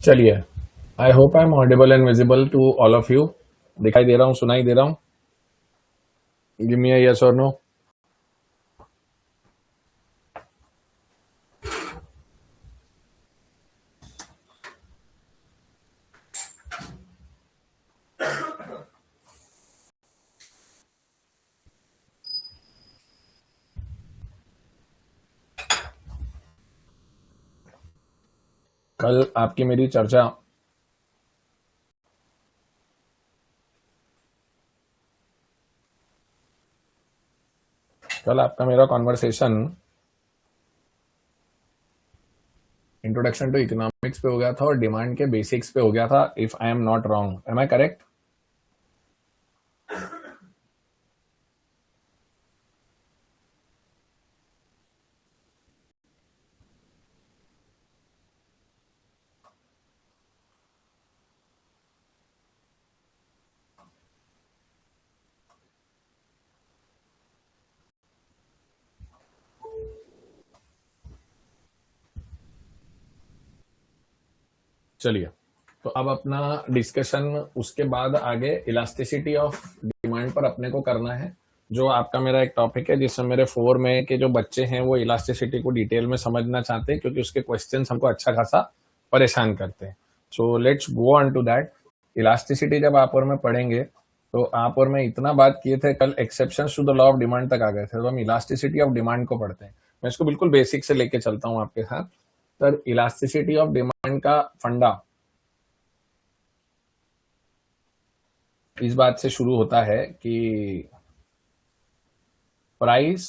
चलिए, I hope I am audible and visible to all of you. दिखाई दे रहा हूँ, सुनाई दे रहा हूँ? गिव मी अ यस और नो। कल आपकी मेरी चर्चा कल आपका मेरा कॉन्वर्सेशन इंट्रोडक्शन टू इकोनॉमिक्स पे हो गया था और डिमांड के बेसिक्स पे हो गया था, if I am not wrong. Am I correct? चलिए, तो अब अपना डिस्कशन उसके बाद आगे इलास्टिसिटी ऑफ डिमांड पर अपने को करना है, जो आपका मेरा एक टॉपिक है जिसमें मेरे 4 में के जो बच्चे हैं वो इलास्टिसिटी को डिटेल में समझना चाहते हैं, क्योंकि उसके क्वेश्चंस हमको अच्छा खासा परेशान करते हैं। So let's go on to that. Elasticity जब आप और मैं पढ़ेंगे तो आप और मैं इतना बात किए थे कल, exception to the law of demand तक आ गए थे, तो हम इलास्टिसिटी ऑफ डिमांड को पढ़ते हैं। मैं इसको बिल्कुल बेसिक से लेके चलता हूँ आपके साथ। सर, इलास्टिसिटी ऑफ डिमांड का फंडा इस बात से शुरू होता है कि प्राइस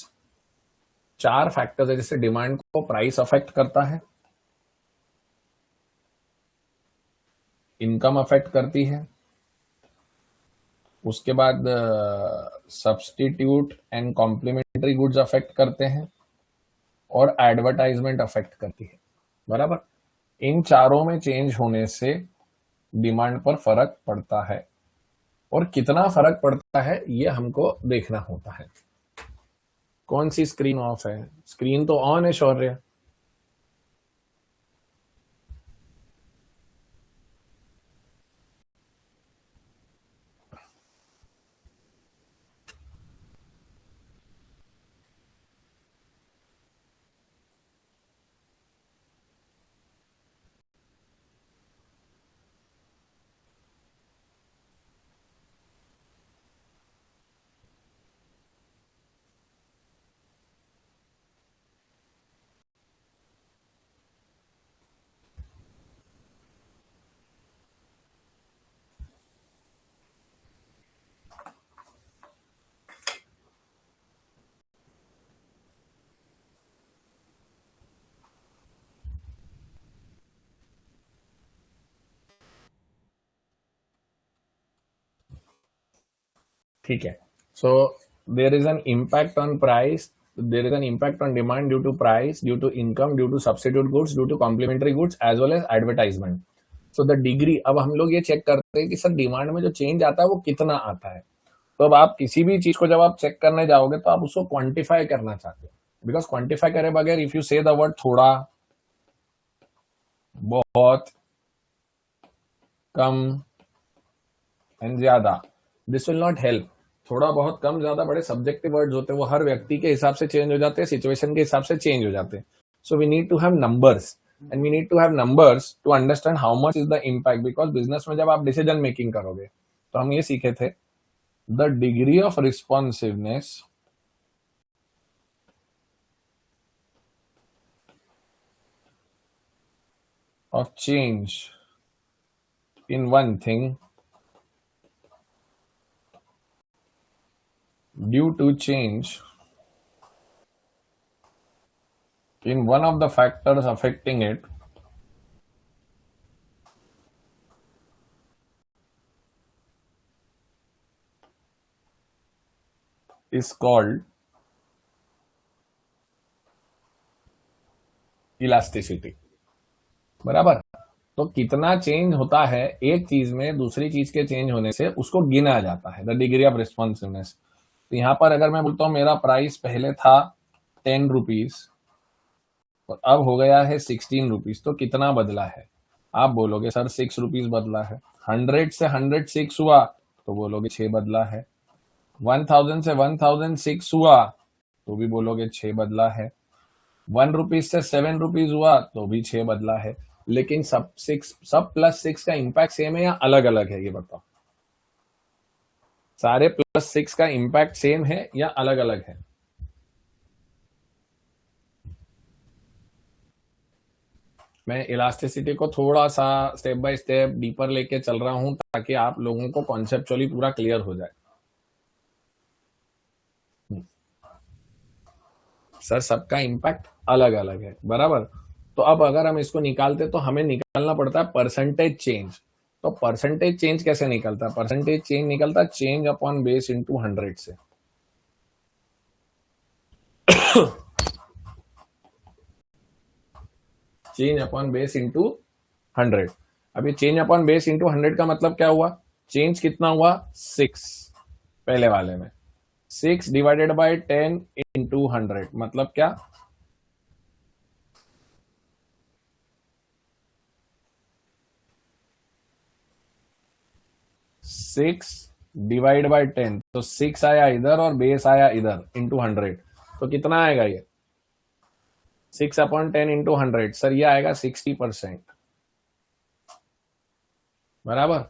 4 फैक्टर्स है जैसे डिमांड को प्राइस अफेक्ट करता है, इनकम अफेक्ट करती है, उसके बाद substitute and complementary goods affect करते हैं और एडवर्टाइजमेंट अफेक्ट करती है। बराबर, इन चारों में चेंज होने से डिमांड पर फर्क पड़ता है, और कितना फर्क पड़ता है ये हमको देखना होता है। कौन सी स्क्रीन ऑफ है? स्क्रीन तो ऑन है शौर्य। ठीक है। So there is an impact on price, there is an impact on demand due to price, due to income, due to substitute goods, due to complementary goods as well as advertisement. So the degree, अब हम लोग ये check करते हैं कि sir demand में जो change आता है वो कितना आता है। तो अब आप किसी भी चीज को जब आप चेक करने जाओगे तो आप उसको क्वांटिफाई करना चाहते हो, बिकॉज क्वांटिफाई करे बगैर इफ यू से द वर्ड थोड़ा, बहुत, कम एंड ज्यादा, दिस विल नॉट हेल्प। थोड़ा बहुत कम ज्यादा बड़े सब्जेक्टिव वर्ड्स होते हैं, वो हर व्यक्ति के हिसाब से चेंज हो जाते हैं, सिचुएशन के हिसाब से चेंज हो जाते हैं। So we need to have numbers, and we need to have numbers to understand how much is the impact, because business में जब आप डिसीजन मेकिंग करोगे तो हम ये सीखे थे, the degree of responsiveness of change in one thing due to change in one of the factors affecting it is called elasticity. बराबर, तो कितना चेंज होता है एक चीज में दूसरी चीज के चेंज होने से, उसको गिना जाता है, द डिग्री ऑफ रिस्पॉन्सिवनेस। तो यहां पर अगर मैं बोलता हूं मेरा प्राइस पहले था 10 रुपीज और अब हो गया है 16 रुपीज, तो कितना बदला है? आप बोलोगे सर 6 रुपीज बदला है। 100 से 106 हुआ तो बोलोगे 6 बदला है। 1000 से 1006 हुआ तो भी बोलोगे 6 बदला है। 1 रुपीज से 7 रुपीज हुआ तो भी 6 बदला है। लेकिन सब प्लस 6 का इंपैक्ट सेम है या अलग अलग है, ये बताओ। सारे प्लस 6 का इंपैक्ट सेम है या अलग अलग है? मैं इलास्टिसिटी को थोड़ा सा स्टेप बाय स्टेप डीपर लेके चल रहा हूं ताकि आप लोगों को कॉन्सेप्चुअली पूरा क्लियर हो जाए। सर सबका इंपैक्ट अलग अलग है, बराबर। तो अब अगर हम इसको निकालते तो हमें निकालना पड़ता है परसेंटेज चेंज। तो परसेंटेज चेंज कैसे निकलता है? परसेंटेज चेंज निकलता है चेंज अपॉन बेस इंटू 100 से। Change upon base into 100। अभी चेंज अपॉन बेस इंटू 100 का मतलब क्या हुआ? चेंज कितना हुआ? 6 पहले वाले में। 6 डिवाइडेड बाय 10 इंटू 100 मतलब क्या? 6 डिवाइड बाय 10, तो 6 आया इधर और बेस आया इधर इंटू 100, तो कितना आएगा ये? 6 अपॉन 10 इंटू 100, सर ये आएगा 60%, बराबर।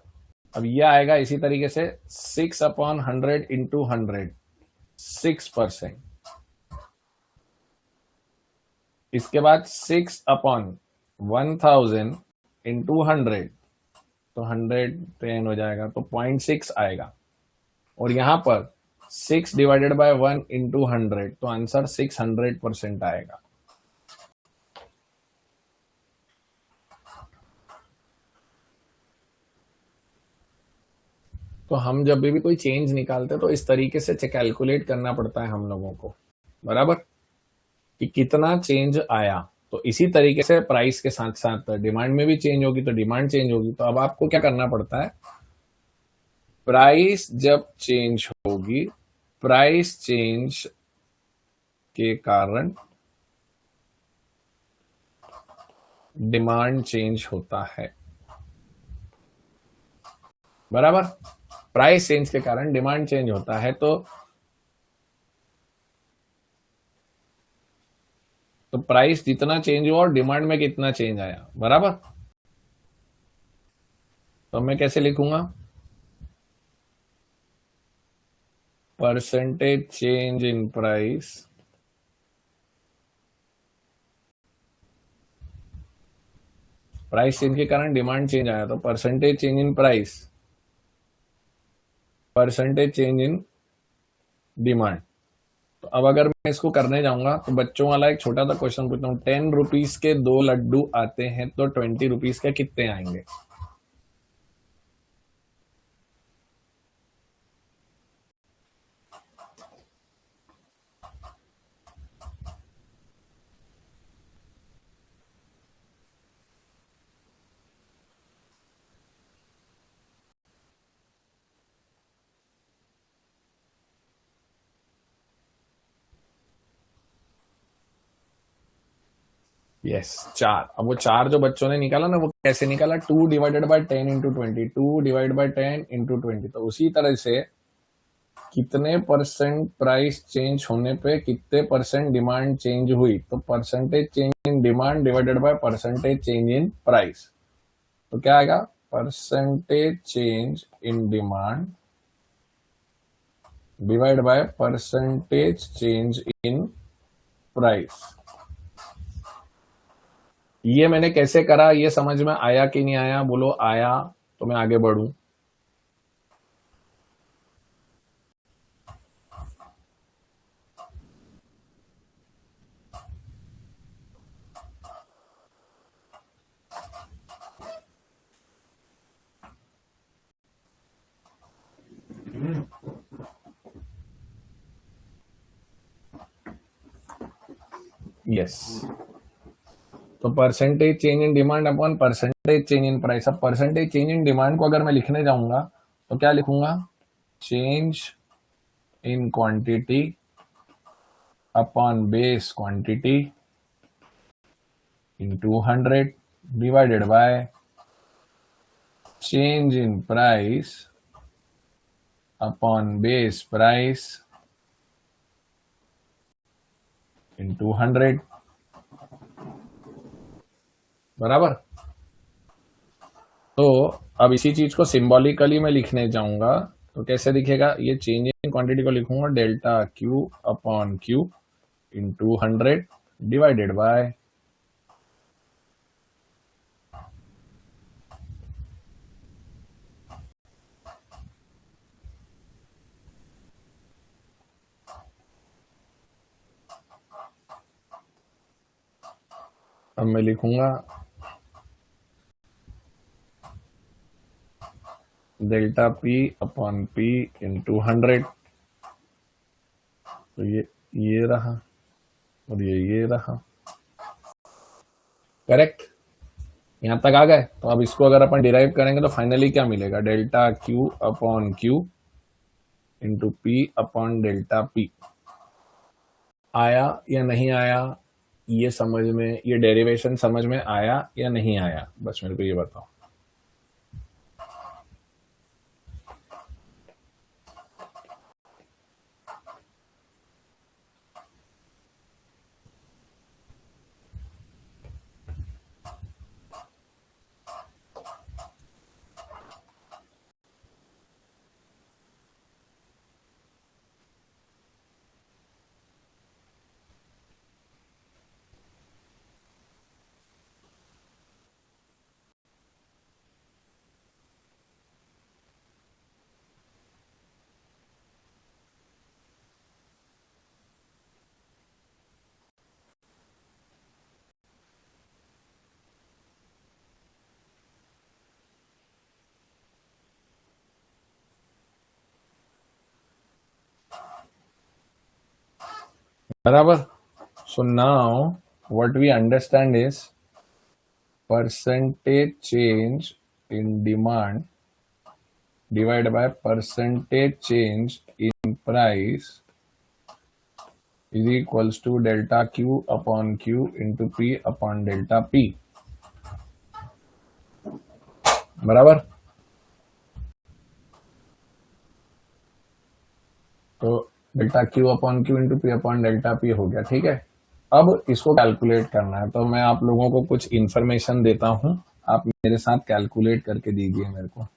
अब ये आएगा इसी तरीके से 6 अपॉन 100 इंटू 100, 6%। इसके बाद 6 अपॉन 1000 इंटू 100, तो 110 हो जाएगा, तो 0.6 आएगा। और यहां पर 6 डिवाइडेड बाय 1 इंटू 100, तो आंसर 600% आएगा। तो हम जब भी कोई चेंज निकालते हैं तो इस तरीके से कैलकुलेट करना पड़ता है हम लोगों को, बराबर, कि कितना चेंज आया। तो इसी तरीके से प्राइस के साथ साथ डिमांड में भी चेंज होगी, तो डिमांड चेंज होगी। तो अब आपको क्या करना पड़ता है? प्राइस जब चेंज होगी, प्राइस चेंज के कारण डिमांड चेंज होता है, बराबर। प्राइस चेंज के कारण डिमांड चेंज होता है। तो प्राइस जितना चेंज हुआ और डिमांड में कितना चेंज आया, बराबर। तो मैं कैसे लिखूंगा? Percentage change in price price change के कारण डिमांड चेंज आया, तो percentage change in price, percentage change in demand. तो अब अगर मैं इसको करने जाऊंगा तो बच्चों वाला एक छोटा सा क्वेश्चन पूछता हूँ। 10 रुपीज के 2 लड्डू आते हैं तो 20 रुपीज के कितने आएंगे? यस, 4। अब वो 4 जो बच्चों ने निकाला ना, वो कैसे निकाला? 2 divided by 10 into 20, 2 divide by 10 into 20। तो उसी तरह से कितने परसेंट प्राइस चेंज होने पे कितने परसेंट डिमांड चेंज हुई, तो percentage change in demand divided by percentage change in price. तो क्या आएगा? Percentage change in demand divide by percentage change in price. ये मैंने कैसे करा, ये समझ में आया कि नहीं आया? बोलो आया तो मैं आगे बढ़ूं। यस, तो percentage change in demand upon percentage change in price. अब परसेंटेज चेंज इन डिमांड को अगर मैं लिखने जाऊंगा तो क्या लिखूंगा? Change in quantity upon base quantity into 100 divided by change in price upon base price into 100, बराबर। तो अब इसी चीज को सिंबॉलिकली मैं लिखने जाऊंगा, तो कैसे दिखेगा, ये चेंज इन क्वांटिटी को लिखूंगा delta Q upon Q into 100 divided by अब मैं लिखूंगा delta P upon P into 100, तो ये रहा और ये रहा, करेक्ट। यहां तक आ गए। तो अब इसको अगर अपन डिराइव करेंगे तो फाइनली क्या मिलेगा, delta Q upon Q into P upon delta P. आया या नहीं आया ये समझ में, ये डेरिवेशन समझ में आया या नहीं आया, बस मेरे को ये बताओ। बराबर। So now what we understand is percentage change in demand divided by percentage change in price is equals to delta q upon q into p upon delta p, बराबर। तो delta Q upon Q into P upon delta P हो गया, ठीक है। अब इसको calculate करना है, तो मैं आप लोगों को कुछ इंफॉर्मेशन देता हूं, आप मेरे साथ कैलकुलेट करके दीजिए मेरे को।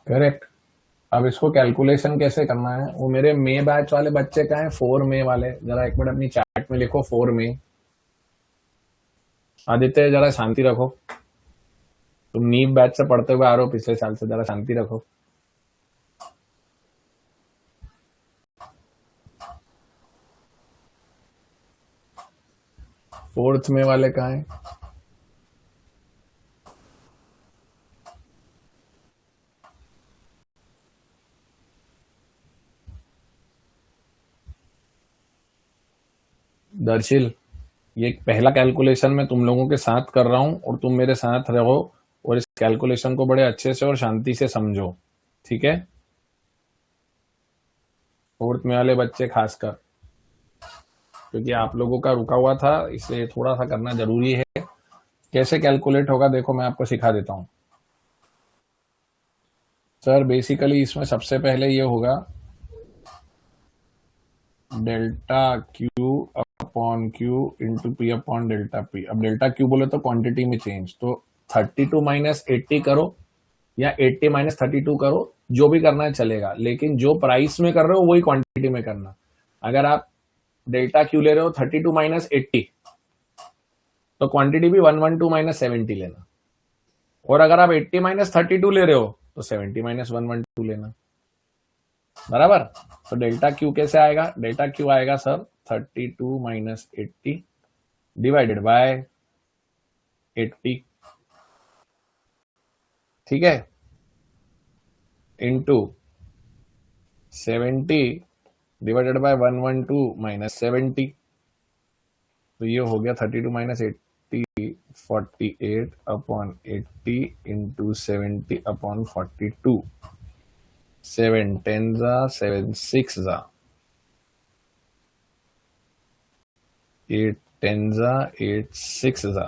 करेक्ट। अब इसको कैलकुलेशन कैसे करना है, वो मेरे मे बैच वाले बच्चे का है, 4 मे वाले, जरा एक बार अपनी चैट में लिखो 4 मे। आदित्य जरा शांति रखो, तुम नीव बैच से पढ़ते हुए आ रहे हो पिछले साल से, जरा शांति रखो। फोर्थ में वाले कहाँ हैं? दर्शिल, ये पहला कैलकुलेशन मैं तुम लोगों के साथ कर रहा हूं और तुम मेरे साथ रहो और इस कैलकुलेशन को बड़े अच्छे से और शांति से समझो, ठीक है। फोर्थ में वाले बच्चे खासकर, क्योंकि आप लोगों का रुका हुआ था, इसलिए थोड़ा सा करना जरूरी है। कैसे कैलकुलेट होगा देखो, मैं आपको सिखा देता हूं सर। बेसिकली इसमें सबसे पहले ये होगा delta Q upon Q into P upon delta P. अब डेल्टा क्यू बोले तो क्वांटिटी में चेंज, तो 32 माइनस 80 करो या 80 माइनस 32 करो, जो भी करना है चलेगा, लेकिन जो प्राइस में कर रहे हो वही क्वांटिटी में करना। अगर आप डेल्टा क्यू ले रहे हो 32 माइनस 80, तो क्वांटिटी भी 112 माइनस 70 लेना। और अगर आप 80 माइनस 32 ले रहे हो तो 70 माइनस 112 लेना, बराबर। तो डेल्टा क्यू कैसे आएगा? डेल्टा क्यू आएगा सर 32 माइनस 80 डिवाइडेड बाय 80, ठीक है, इंटू 70 डिवाइडेड बाय 112 माइनस 70। तो ये हो गया 32 माइनस 80 48 अपॉन 80 इंटू 70 अपॉन 42। 7 10 जा 7 6 जा 8 10 जा 8 6 जा,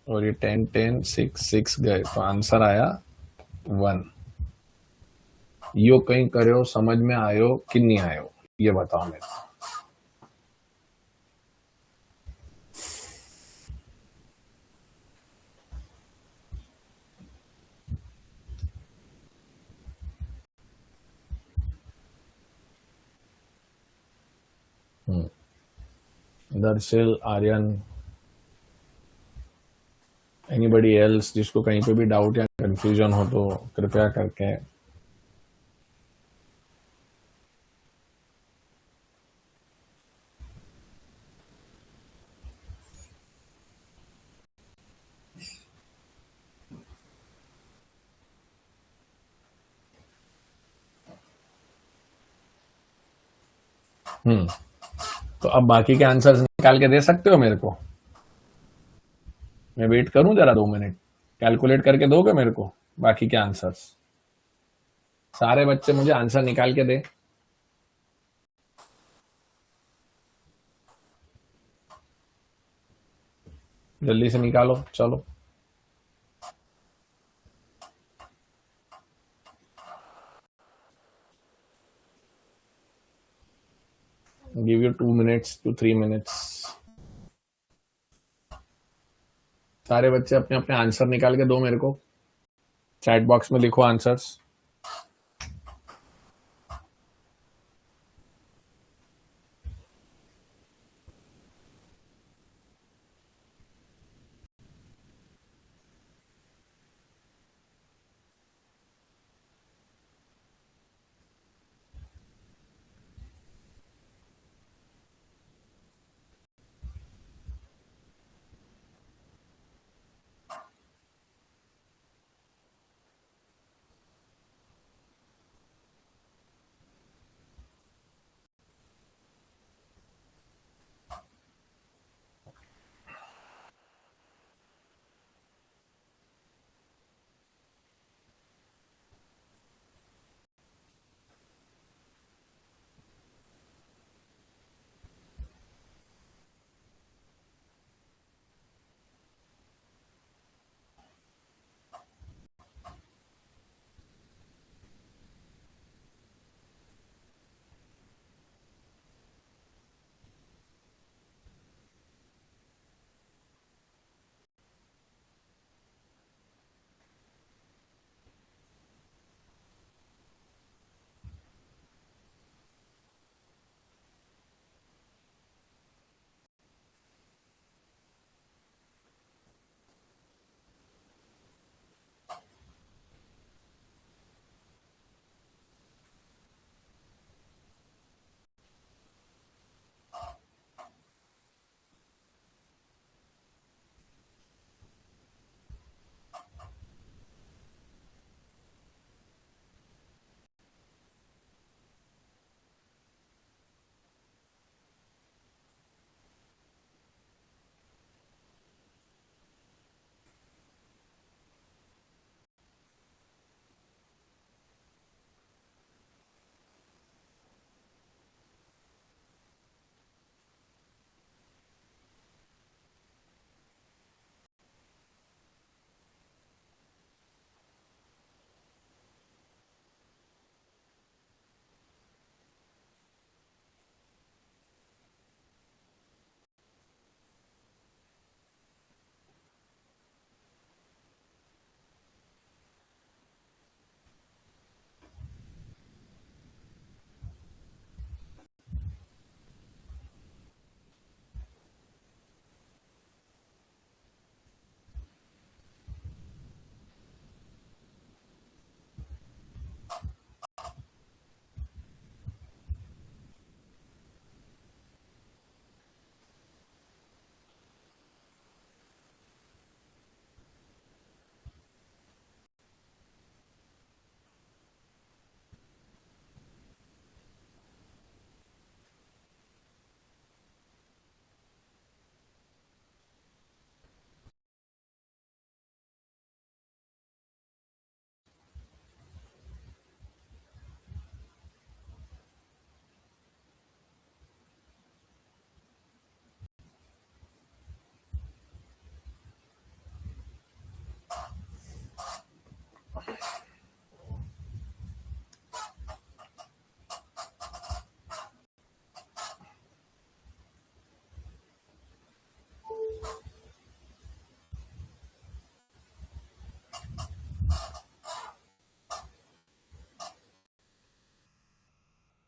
और ये 10 10 6 6 गए, तो आंसर आया 1। यो कहीं करे समझ में आयो कि नहीं आयो, ये बताओ मेरे को। दरअसल आर्यन, एनीबडी एल्स जिसको कहीं पे भी डाउट या कंफ्यूजन हो तो कृपया करके तो अब बाकी के आंसर्स निकाल के दे सकते हो मेरे को? मैं वेट करूं जरा 2 मिनट, कैलकुलेट करके दोगे मेरे को बाकी के आंसर्स? सारे बच्चे मुझे आंसर निकाल के दे, जल्दी से निकालो, चलो। Give you 2 minutes to 3 minutes. सारे बच्चे अपने अपने आंसर निकाल के दो मेरे को, चैट बॉक्स में लिखो आंसर्स।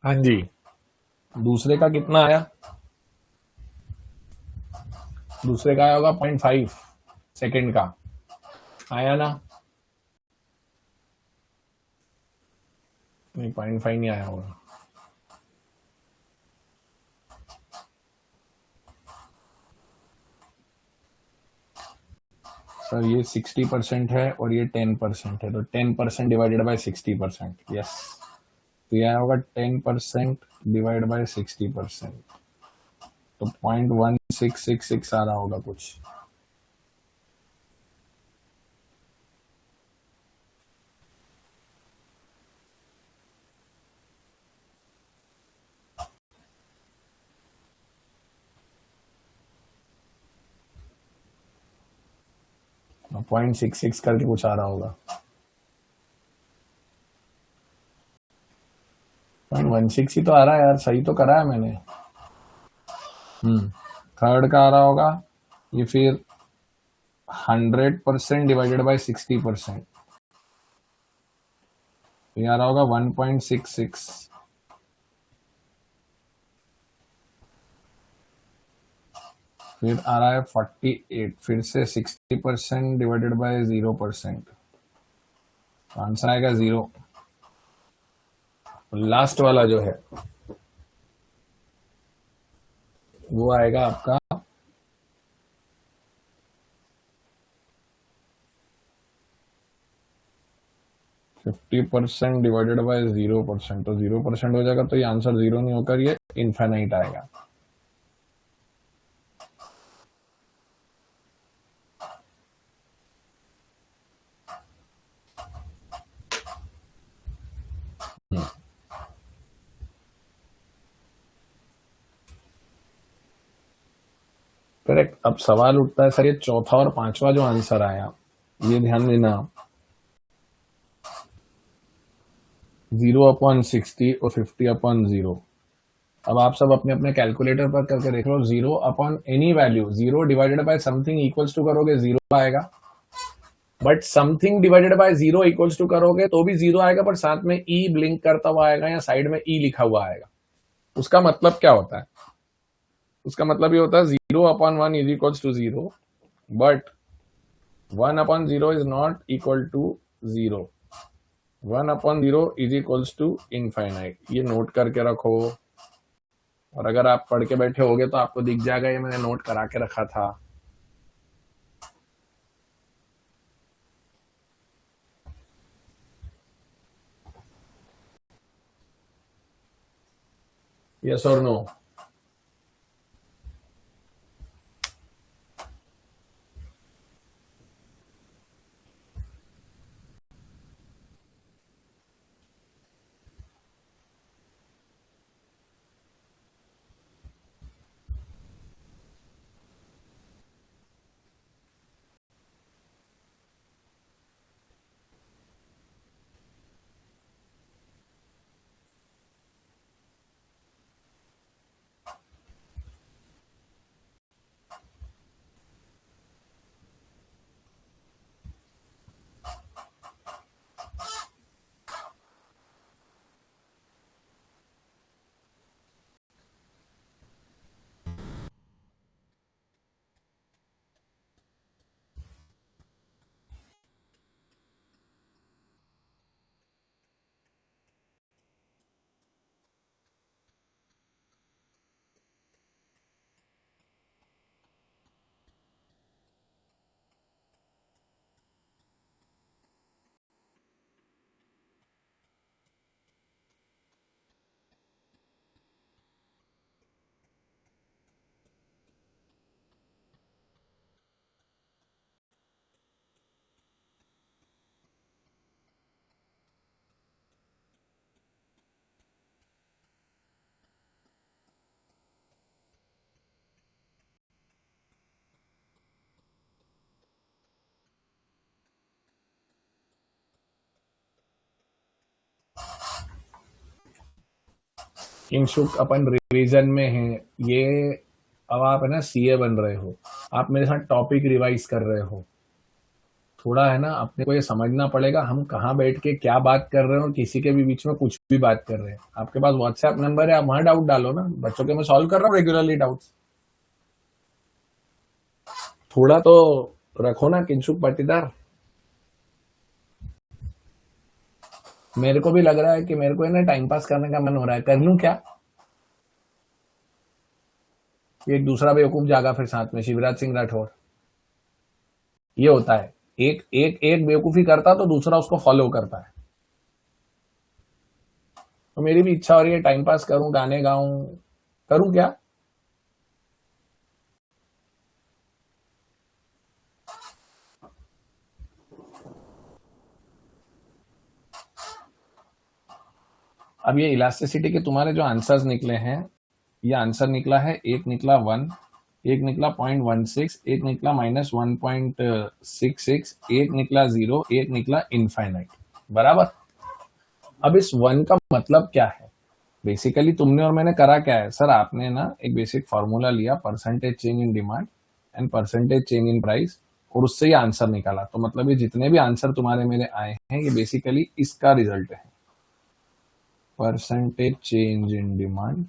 हाँ जी, दूसरे का कितना आया? दूसरे का आया होगा 0.5 सेकेंड का, आया ना? नहीं, 0.5 नहीं आया होगा। सर ये 60% है और ये 10% है, तो 10% डिवाइडेड बाय 60%, यस। तो यह होगा 10% डिवाइड बाय 60%, तो 0.1666 आ रहा होगा कुछ। तो 0.66 करके कुछ आ रहा होगा। 0.16 ही तो आ रहा है यार, सही तो करा है मैंने। थर्ड का आ रहा होगा ये फिर 100% डिवाइडेड बाय 60%, ये आ रहा होगा 1.66। फिर आ रहा है 48, फिर से 60% डिवाइडेड बाय 0%, आंसर आएगा 0। लास्ट वाला जो है वो आएगा आपका 50% डिवाइडेड बाय 0%, तो 0% हो जाएगा, तो ये आंसर 0 नहीं होकर ये इनफाइनाइट आएगा। करेक्ट। अब सवाल उठता है, सर ये चौथा और पांचवा जो आंसर आया, ये ध्यान देना, 0/60 और 50/0। अब आप सब अपने अपने कैलकुलेटर पर करके देख लो, 0/any value, 0 divided by something equals to करोगे 0 आएगा, but something divided by 0 equals to करोगे तो भी 0 आएगा, पर साथ में ई ब्लिंक करता हुआ आएगा या साइड में ई लिखा हुआ आएगा। उसका मतलब क्या होता है? उसका मतलब ये होता है 0/1 is equals to 0, but 1/0 is not equal to 0। 1/0 is equals to infinite. ये नोट करके रखो, और अगर आप पढ़ के बैठे होगे तो आपको दिख जाएगा, ये मैंने नोट करा के रखा था। यस और नो? किंशुक अपन रिवीजन में हैं ये। अब आप है ना सीए बन रहे हो, आप मेरे साथ टॉपिक रिवाइज कर रहे हो, थोड़ा है ना अपने को ये समझना पड़ेगा हम कहाँ बैठ के क्या बात कर रहे हो, किसी के भी बीच में कुछ भी बात कर रहे हैं। आपके पास व्हाट्सएप नंबर है, आप वहां डाउट डालो ना, बच्चों के मैं सॉल्व कर रहा हूँ रेगुलरली डाउट्स। थोड़ा तो रखो ना किंशुक पाटीदार। मेरे को भी लग रहा है कि मेरे को है ना टाइम पास करने का मन हो रहा है, कर लूं क्या? एक दूसरा बेवकूफ जागा फिर साथ में, शिवराज सिंह राठौर। ये होता है, एक एक एक बेवकूफी करता तो दूसरा उसको फॉलो करता है। तो मेरी भी इच्छा हो रही है टाइम पास करूं, गाने गाऊं, करूं क्या? अब ये इलास्टिसिटी के तुम्हारे जो आंसर्स निकले हैं, ये आंसर निकला है, एक निकला 1, एक निकला 0.16, एक निकला -1.66, एक निकला 0, एक निकला इनफाइनाइट, बराबर। अब इस 1 का मतलब क्या है? बेसिकली तुमने और मैंने करा क्या है सर, आपने ना एक बेसिक फॉर्मूला लिया, percentage change in demand and percentage change in price, और उससे ये आंसर निकाला। तो मतलब ये जितने भी आंसर तुम्हारे मेरे आए हैं ये बेसिकली इसका रिजल्ट है, percentage change in demand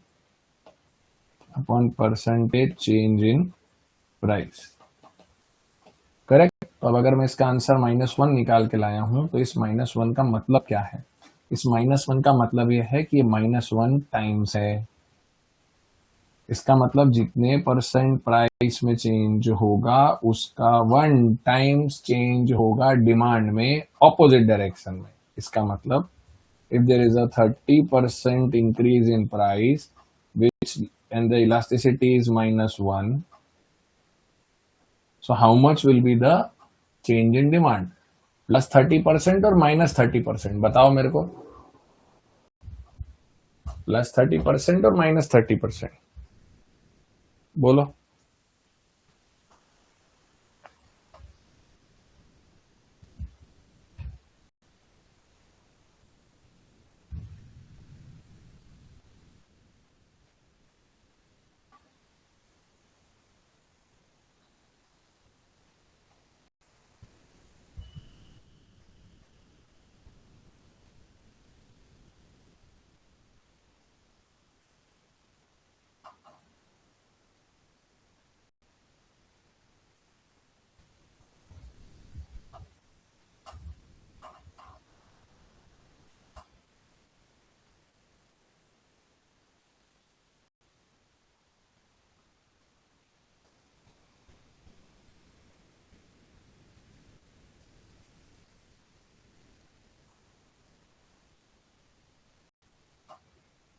upon percentage change in price, correct. तो अब अगर मैं इसका आंसर -1 निकाल के लाया हूं तो इस -1 का मतलब क्या है? इस -1 का मतलब यह है कि ये -1 टाइम्स है। इसका मतलब जितने परसेंट प्राइस में चेंज होगा उसका 1 टाइम्स चेंज होगा डिमांड में, ऑपोजिट डायरेक्शन में। इसका मतलब if there is a 30% increase in price which and the elasticity is -1, so how much will be the change in demand? +30% और -30%? बताओ मेरे को, +30% और -30%? बोलो।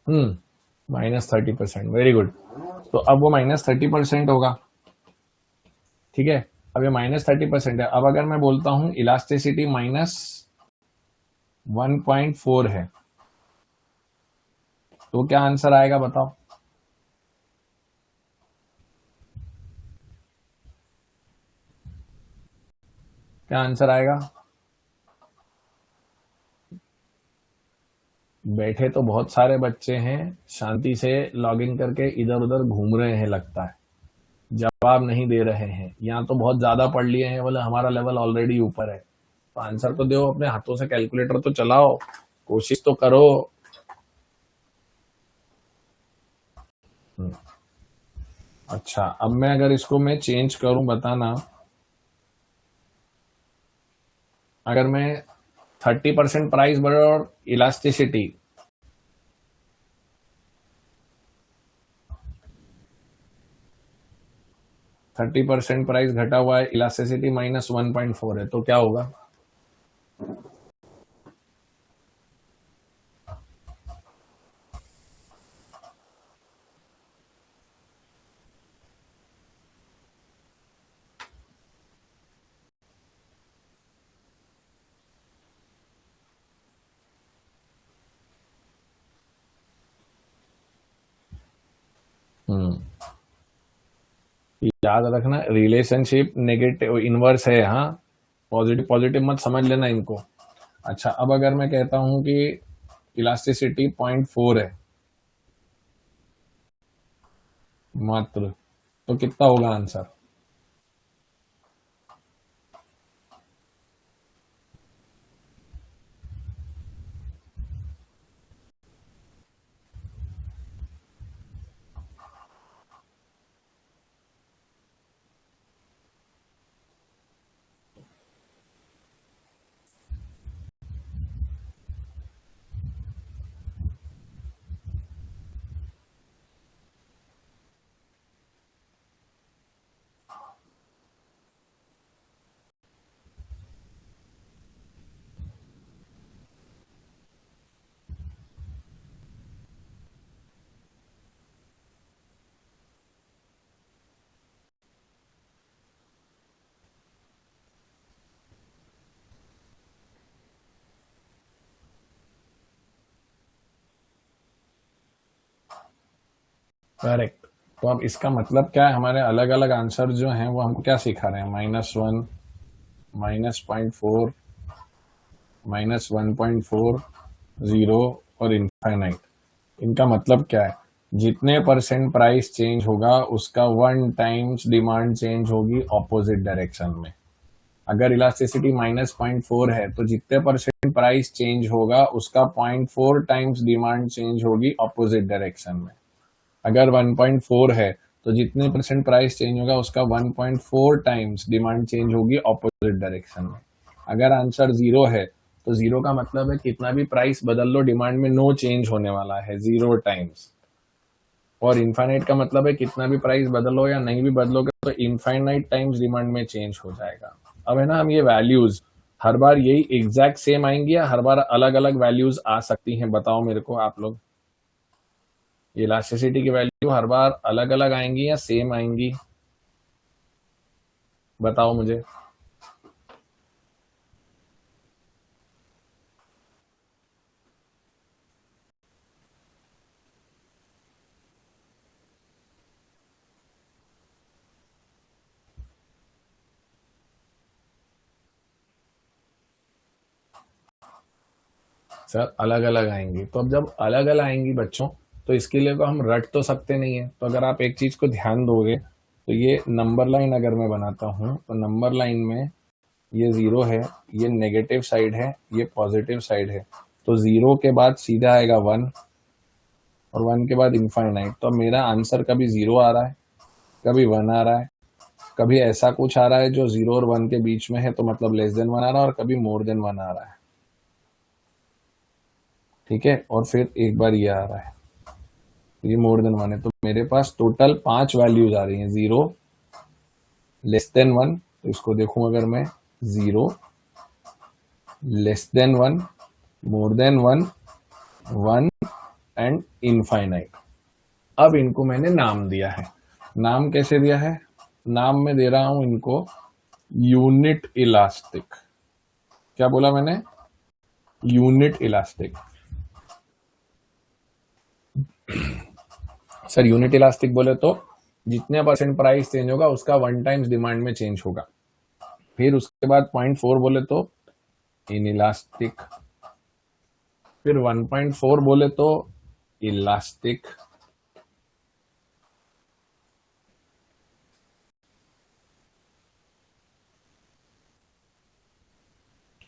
-30%, वेरी गुड। तो अब वो -30% होगा, ठीक है। अब ये -30% है। अब अगर मैं बोलता हूं इलास्टिसिटी -1.4 है तो क्या आंसर आएगा बताओ? क्या आंसर आएगा? बैठे तो बहुत सारे बच्चे हैं, शांति से लॉगिन करके इधर उधर घूम रहे हैं लगता है, जवाब नहीं दे रहे हैं, या तो बहुत ज्यादा पढ़ लिए हैं, बोले हमारा लेवल ऑलरेडी ऊपर है। तो आंसर तो दो, अपने हाथों से कैलकुलेटर तो चलाओ, कोशिश तो करो। अच्छा, अब मैं अगर इसको मैं चेंज करूं, बताना। अगर मैं 30% प्राइस बढ़े और इलास्टिसिटी 30% प्राइस घटा हुआ है, इलास्टिसिटी -1.4 है, तो क्या होगा? याद रखना, रिलेशनशिप नेगेटिव इनवर्स है, हाँ, पॉजिटिव पॉजिटिव मत समझ लेना इनको। अच्छा, अब अगर मैं कहता हूं कि इलास्टिसिटी 0.4 है, मात्र। तो कितना होगा आंसर? करेक्ट। तो अब इसका मतलब क्या है, हमारे अलग अलग आंसर जो हैं वो हमको क्या सिखा रहे हैं? -1, -0.4, -1.4, 0 और इनफाइनाइट। इनका मतलब क्या है? जितने परसेंट प्राइस चेंज होगा उसका 1 टाइम्स डिमांड चेंज होगी ऑपोजिट डायरेक्शन में। अगर इलास्टिसिटी -0.4 है तो जितने परसेंट प्राइस चेंज होगा उसका 0.4 टाइम्स डिमांड चेंज होगी ऑपोजिट डायरेक्शन में। अगर 1.4 है तो जितने परसेंट प्राइस चेंज होगा उसका 1.4 टाइम्स डिमांड चेंज होगी ऑपोजिट डायरेक्शन में। अगर आंसर 0 है तो 0 का मतलब है कितना भी प्राइस बदल लो डिमांड में नो चेंज होने वाला है, 0 टाइम्स। और इनफाइनाइट का मतलब है कितना भी प्राइस बदलो या नहीं भी बदलोगे तो इनफाइनाइट टाइम्स डिमांड में चेंज हो जाएगा। अब है ना, हम ये वैल्यूज हर बार यही एग्जैक्ट सेम आएंगी या हर बार अलग अलग वैल्यूज आ सकती हैं? बताओ मेरे को आप लोग, इलास्टिसिटी की वैल्यू हर बार अलग अलग आएंगी या सेम आएंगी? बताओ मुझे। सर अलग अलग आएंगी, तो अब जब अलग अलग आएंगी बच्चों, तो इसके लिए तो हम रट तो सकते नहीं है। तो अगर आप एक चीज को ध्यान दोगे तो ये नंबर लाइन अगर मैं बनाता हूं तो नंबर लाइन में ये 0 है, ये नेगेटिव साइड है, ये पॉजिटिव साइड है। तो 0 के बाद सीधा आएगा 1 और 1 के बाद इनफाइनाइट। तो अब मेरा आंसर कभी 0 आ रहा है, कभी 1 आ रहा है, कभी ऐसा कुछ आ रहा है जो 0 और 1 के बीच में है तो मतलब लेस देन 1 आ रहा है, और कभी मोर देन 1 आ रहा है। ठीक है, और फिर एक बार ये आ रहा है, ये मोर देन 1 है। तो मेरे पास टोटल 5 वैल्यूज आ रही हैं। 0, लेस देन 1, तो इसको देखूं अगर मैं, 0, less than 1, more than 1, 1 and infinite. अब इनको मैंने नाम दिया है। नाम कैसे दिया है? नाम में दे रहा हूं इनको यूनिट इलास्टिक। क्या बोला मैंने? Unit elastic. Sir unit elastic बोले तो जितने परसेंट प्राइस चेंज होगा उसका 1 टाइम्स डिमांड में चेंज होगा। फिर उसके बाद 0.4 बोले तो इन इलास्टिक। फिर 1.4 बोले तो इलास्टिक।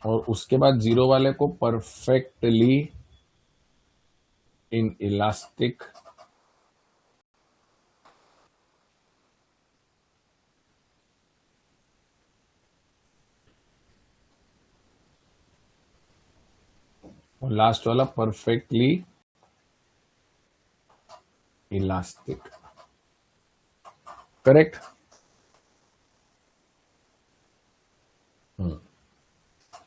और उसके बाद 0 वाले को परफेक्टली इन इलास्टिक। और लास्ट वाला परफेक्टली इलास्टिक। करेक्ट।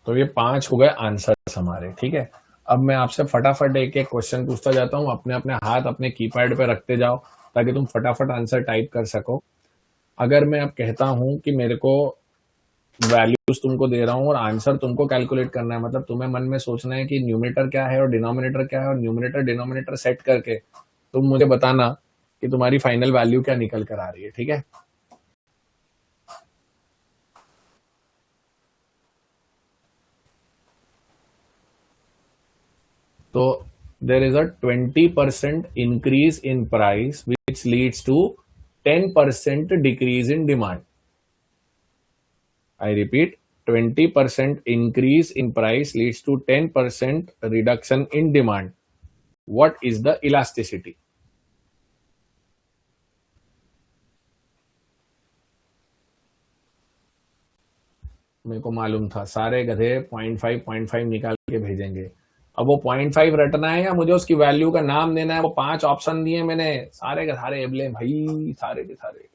तो ये 5 हो गए आंसर्स हमारे। ठीक है, अब मैं आपसे फटाफट एक एक क्वेश्चन पूछता जाता हूं। अपने अपने हाथ अपने कीपैड पे रखते जाओ ताकि तुम फटाफट आंसर टाइप कर सको। अगर मैं अब कहता हूं कि मेरे को वैल्यूज तुमको दे रहा हूं और आंसर तुमको कैलकुलेट करना है, मतलब तुम्हें मन में सोचना है कि न्यूमरेटर क्या है और डिनोमिनेटर क्या है, और न्यूमरेटर डिनोमिनेटर सेट करके तुम मुझे बताना कि तुम्हारी फाइनल वैल्यू क्या निकल कर आ रही है। ठीक है, तो there is a 20% increase in price which leads to 10% decrease in demand. I repeat, 20% increase in price leads to 10% reduction in demand. What is the elasticity? मेरे को मालूम था सारे गधे 0.5 निकाल के भेजेंगे. अब वो 0.5 रटना है या मुझे उसकी वैल्यू का नाम देना है. वो 5 ऑप्शन दिए मैंने, सारे के सारे एबले भाई, सारे के सारे.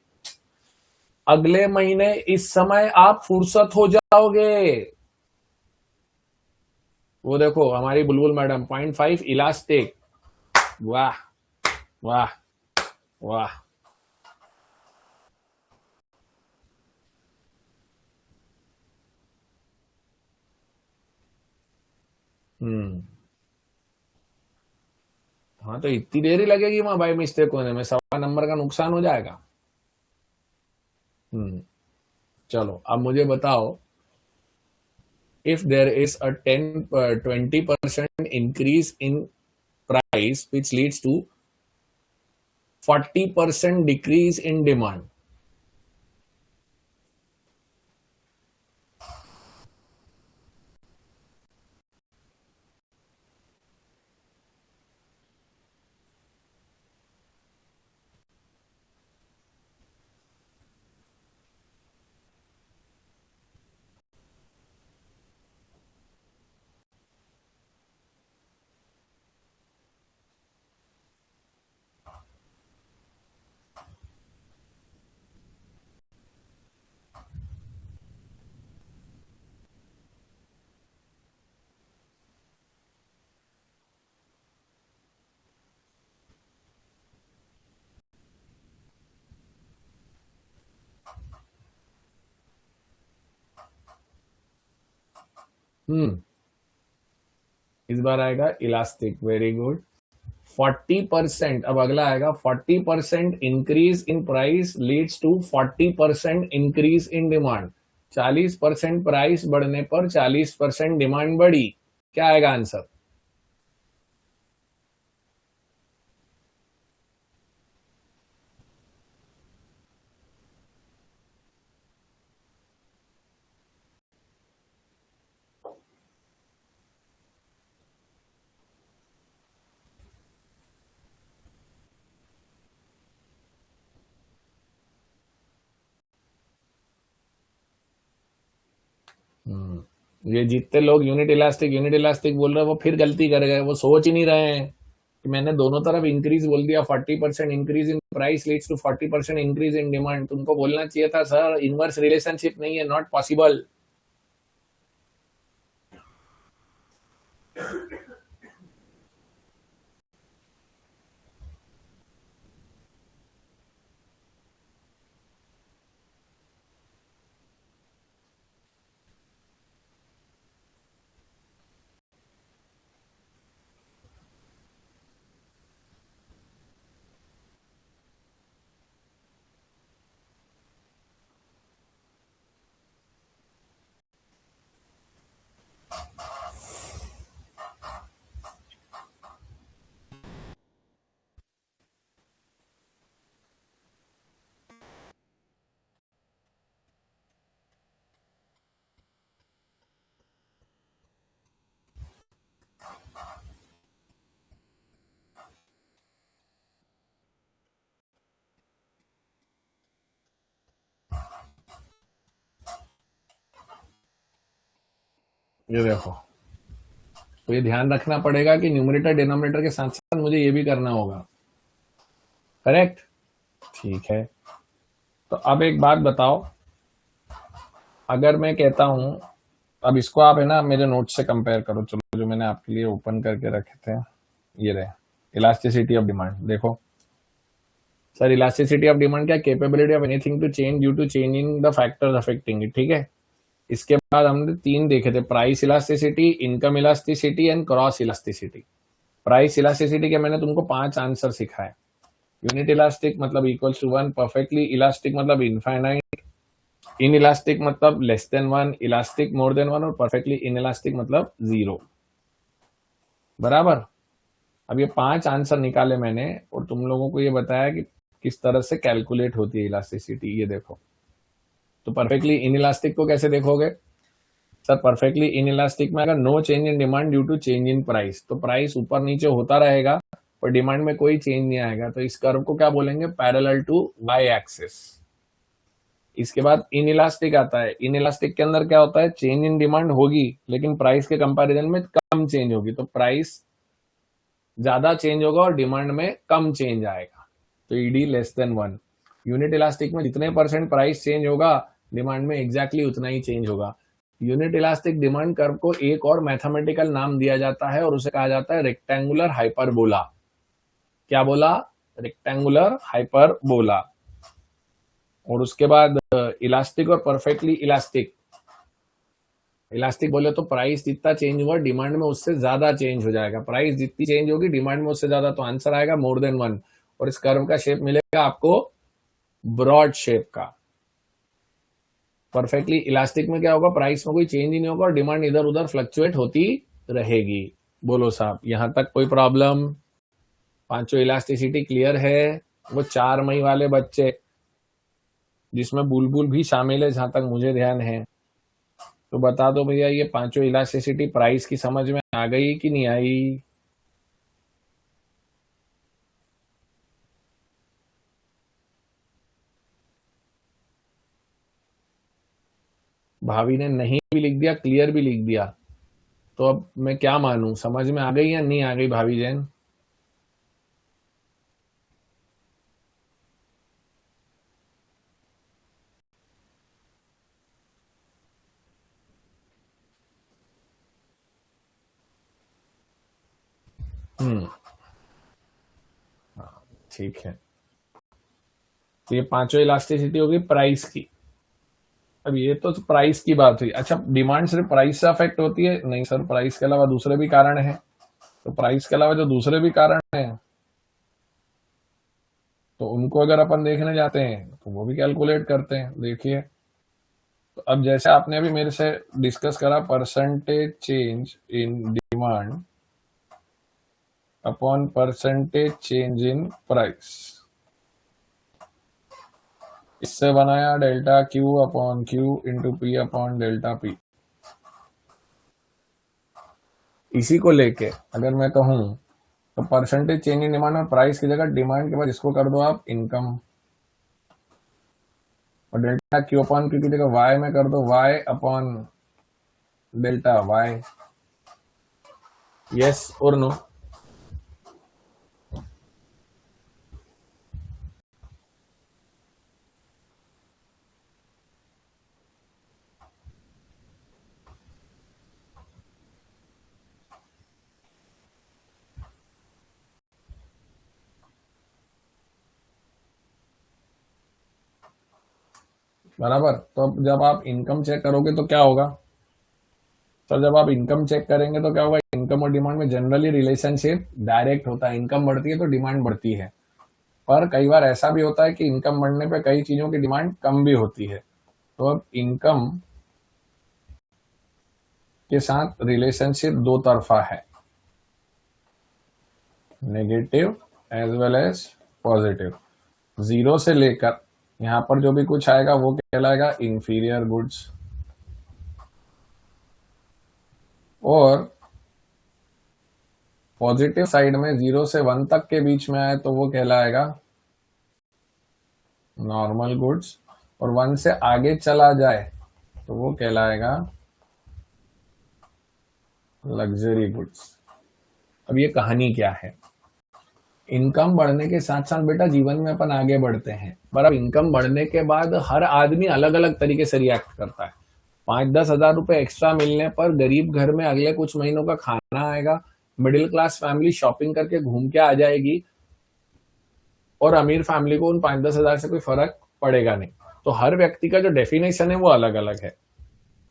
अगले महीने इस समय आप फुर्सत हो जाओगे. वो देखो हमारी बुलबुल मैडम 0.5 इलास्टिक. वाह वाह वाह. हाँ तो इतनी देर ही लगेगी वहां बाय मिस्टेक होने में, 1.25 नंबर का नुकसान हो जाएगा. चलो अब मुझे बताओ, if there is a 20% increase in price which leads to 40% decrease in demand. इस बार आएगा इलास्टिक. Very good. 40%. अब अगला आएगा 40% increase in price leads to 40% increase in demand. 40% price बढ़ने पर 40% डिमांड बढ़ी. क्या आएगा आंसर? ये जितने लोग यूनिट इलास्टिक बोल रहे हैं वो फिर गलती कर गए. वो सोच ही नहीं रहे हैं कि मैंने दोनों तरफ इंक्रीज बोल दिया. 40% increase in price leads to 40% increase in demand. तुमको बोलना चाहिए था सर इनवर्स रिलेशनशिप नहीं है, नॉट पॉसिबल. ये देखो, तो ये ध्यान रखना पड़ेगा कि न्यूमरेटर डिनोमिनेटर के साथ साथ मुझे ये भी करना होगा. करेक्ट? ठीक है. तो अब एक बात बताओ, अगर मैं कहता हूं, अब इसको आप है ना मेरे नोट से कंपेयर करो. चलो जो मैंने आपके लिए ओपन करके रखे थे ये रहे. Elasticity of demand. देखो सर, इलास्टिसिटी ऑफ डिमांड क्या? Capability of anything to change due to changing the factors affecting it. ठीक है. इसके बाद हमने 3 देखे थे, price elasticity, income elasticity and cross elasticity. Price elasticity के मैंने तुमको 5 आंसर सिखाए. यूनिट इलास्टिक मतलब इक्वल्स टू 1, परफेक्टली इलास्टिक मतलब इनफाइनाइट, इन इलास्टिक मतलब less than 1, elastic more than 1 और परफेक्टली इन इलास्टिक मतलब 0. बराबर. अब ये 5 आंसर निकाले मैंने और तुम लोगों को ये बताया कि किस तरह से कैलकुलेट होती है इलास्टिसिटी, ये देखो। तो परफेक्टली इनइलास्टिक को कैसे देखोगे सर? परफेक्टली इनइलास्टिक में अगर no change in demand due to change in price, तो प्राइस ऊपर नीचे होता रहेगा और डिमांड में कोई चेंज नहीं आएगा, तो इस कर्व को क्या बोलेंगे? Parallel to Y axis. इसके बाद इनइलास्टिक आता है। इनइलास्टिक के अंदर क्या होता है? चेंज इन डिमांड होगी लेकिन प्राइस के कंपैरिजन में कम चेंज होगी, तो प्राइस ज्यादा चेंज होगा और डिमांड में कम चेंज आएगा, तो ED less than 1। Unit elastic में जितने % प्राइस चेंज होगा, डिमांड में एग्जैक्टली उतना ही चेंज होगा। यूनिट इलास्टिक डिमांड कर्व को एक और मैथमेटिकल नाम दिया जाता है और उसे कहा जाता है रेक्टेंगुलर हाइपरबोला। क्या बोला? Rectangular hyperbola. और उसके बाद इलास्टिक और परफेक्टली इलास्टिक। इलास्टिक बोले तो प्राइस जितना चेंज हुआ डिमांड में उससे ज्यादा चेंज हो जाएगा, प्राइस जितनी चेंज होगी डिमांड में उससे ज्यादा, तो आंसर आएगा मोर देन 1। और इस कर्व का शेप मिलेगा आपको ब्रॉड शेप का। परफेक्टली इलास्टिक में क्या होगा? प्राइस में कोई चेंज ही नहीं होगा और डिमांड इधर उधर फ्लक्चुएट होती रहेगी। बोलो साहब, यहां तक कोई प्रॉब्लम? पांचों इलास्टिसिटी क्लियर है? वो 4 मई वाले बच्चे जिसमें बुलबुल भी शामिल है जहां तक मुझे ध्यान है, तो बता दो भैया, ये पांचों इलास्टिसिटी प्राइस की समझ में आ गई कि नहीं आई? भाभी ने नहीं भी लिख दिया, क्लियर भी लिख दिया, तो अब मैं क्या मानूं? समझ में आ गई या नहीं आ गई भाभी जैन? हम्म, ठीक है। तो ये पांचों इलास्टिसिटी होगी प्राइस की। अब ये तो प्राइस की बात हुई। अच्छा, डिमांड सिर्फ प्राइस से अफेक्ट होती है? नहीं सर, प्राइस के अलावा दूसरे भी कारण हैं। तो प्राइस के अलावा जो दूसरे भी कारण हैं, तो उनको अगर अपन देखने जाते हैं तो वो भी कैलकुलेट करते हैं। देखिए, तो अब जैसे आपने अभी मेरे से डिस्कस करा, percentage change in demand upon percentage change in price, इससे बनाया delta Q upon Q into P upon delta P. इसी को लेके अगर मैं कहूं तो परसेंटेज चेंज इन डिमांड और प्राइस की जगह डिमांड के बाद इसको कर दो आप इनकम, और डेल्टा क्यू अपॉन क्यू की जगह वाई में कर दो Y upon delta Y. Yes और नो? बराबर। तो अब जब आप इनकम चेक करोगे तो क्या होगा? तो जब आप इनकम चेक करेंगे तो क्या होगा? इनकम और डिमांड में जनरली रिलेशनशिप डायरेक्ट होता है। इनकम बढ़ती है तो डिमांड बढ़ती है, पर कई बार ऐसा भी होता है कि इनकम बढ़ने पे कई चीजों की डिमांड कम भी होती है। तो अब इनकम के साथ रिलेशनशिप दो तरफा है, negative as well as positive. 0 से लेकर यहां पर जो भी कुछ आएगा वो कहलाएगा इंफीरियर गुड्स, और पॉजिटिव साइड में 0 से 1 तक के बीच में आए तो वो कहलाएगा नॉर्मल गुड्स, और 1 से आगे चला जाए तो वो कहलाएगा लग्जरी गुड्स। अब ये कहानी क्या है? इनकम बढ़ने के साथ साथ बेटा जीवन में अपन आगे बढ़ते हैं, पर अब इनकम बढ़ने के बाद हर आदमी अलग अलग तरीके से रिएक्ट करता है। 5-10 हजार रुपए एक्स्ट्रा मिलने पर गरीब घर में अगले कुछ महीनों का खाना आएगा, मिडिल क्लास फैमिली शॉपिंग करके घूम के आ जाएगी, और अमीर फैमिली को उन 5-10 हजार से कोई फर्क पड़ेगा नहीं। तो हर व्यक्ति का जो डेफिनेशन है वो अलग अलग है।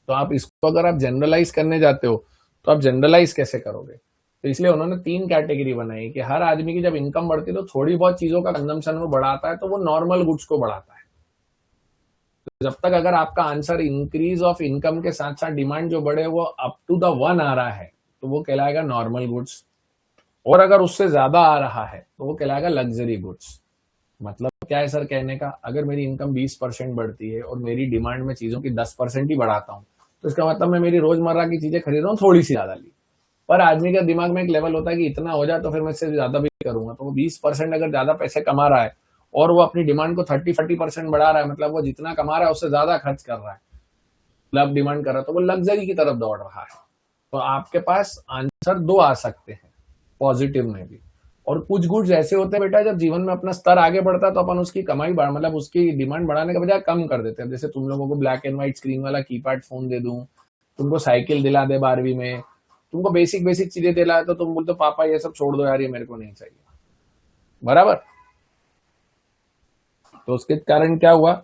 तो आप इसको अगर आप जनरलाइज करने जाते हो तो आप जनरलाइज कैसे करोगे? तो इसलिए उन्होंने 3 कैटेगरी बनाई कि हर आदमी की जब इनकम बढ़ती है तो थोड़ी बहुत चीजों का कंजम्पशन वो बढ़ाता है, तो वो नॉर्मल गुड्स को बढ़ाता है। तो जब तक अगर आपका आंसर इंक्रीज ऑफ इनकम के साथ साथ डिमांड जो बढ़े वो अप टू द 1 आ रहा है तो वो कहलाएगा नॉर्मल गुड्स, और अगर उससे ज्यादा आ रहा है तो वो कहलाएगा लग्जरी गुड्स। मतलब क्या है सर कहने का, अगर मेरी इनकम 20% बढ़ती है और मेरी डिमांड में चीजों की 10% ही बढ़ाता हूँ, तो इसका मतलब मैं मेरी रोजमर्रा की चीजें खरीद रहा हूँ थोड़ी सी ज्यादा ली। पर आदमी का दिमाग में एक लेवल होता है कि इतना हो जाए तो फिर मैं इससे ज्यादा भी करूंगा। तो वो 20% अगर ज्यादा पैसे कमा रहा है और वो अपनी डिमांड को 30-40% बढ़ा रहा है, मतलब वो जितना कमा रहा है उससे ज्यादा खर्च कर रहा है, मतलब डिमांड कर रहा है, तो वो लग्जरी की तरफ दौड़ रहा है। तो आपके पास आंसर दो आ सकते हैं पॉजिटिव में भी। और कुछ गुड्स ऐसे होते हैं बेटा, जब जीवन में अपना स्तर आगे बढ़ता है तो अपन उसकी कमाई बढ़ा, मतलब उसकी डिमांड बढ़ाने के बजाय कम कर देते हैं। जैसे तुम लोगों को ब्लैक एंड व्हाइट स्क्रीन वाला कीपैड फोन दे दूं, तुमको साइकिल दिला दे 12वीं में, तुमको बेसिक बेसिक चीजें दिलाए तो तुम बोलते पापा ये सब छोड़ दो यार, ये मेरे को नहीं चाहिए, बराबर। तो उसके कारण क्या हुआ,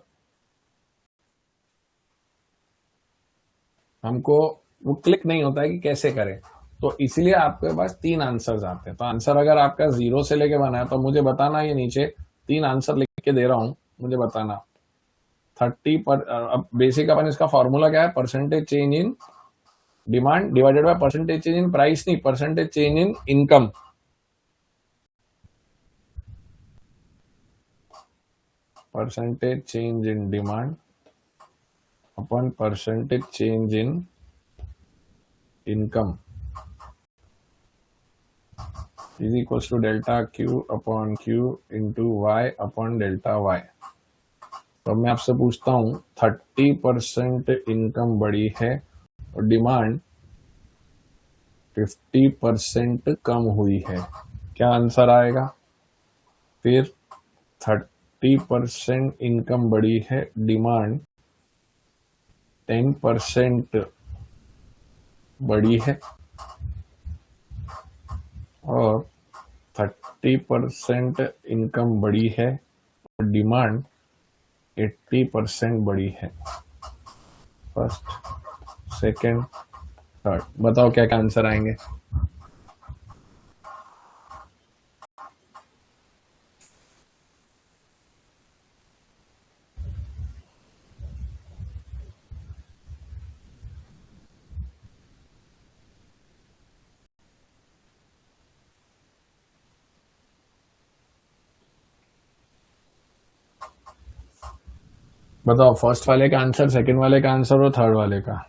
हमको वो क्लिक नहीं होता है कि कैसे करें। तो इसलिए आपके पास 3 आंसर्स आते हैं। तो आंसर अगर आपका 0 से लेके बना है तो मुझे बताना, ये नीचे 3 आंसर लिख के दे रहा हूं, मुझे बताना 30 पर। अब बेसिक अपन इसका फॉर्मूला क्या है, percentage change in demand divided by percentage change in price, नहीं percentage change in income. Percentage change in demand upon percentage change in income is equals to delta q upon q into y upon delta y। तो मैं आपसे पूछता हूं 30% income बढ़ी है और demand 50% कम हुई है, क्या आंसर आएगा। फिर 30% इनकम बढ़ी है, डिमांड 10% बढ़ी है और 30% इनकम बढ़ी है और डिमांड 80% बढ़ी है। फर्स्ट, सेकंड, थर्ड, बताओ क्या क्या आंसर आएंगे। बताओ फर्स्ट वाले का आंसर, सेकंड वाले का आंसर और थर्ड वाले का।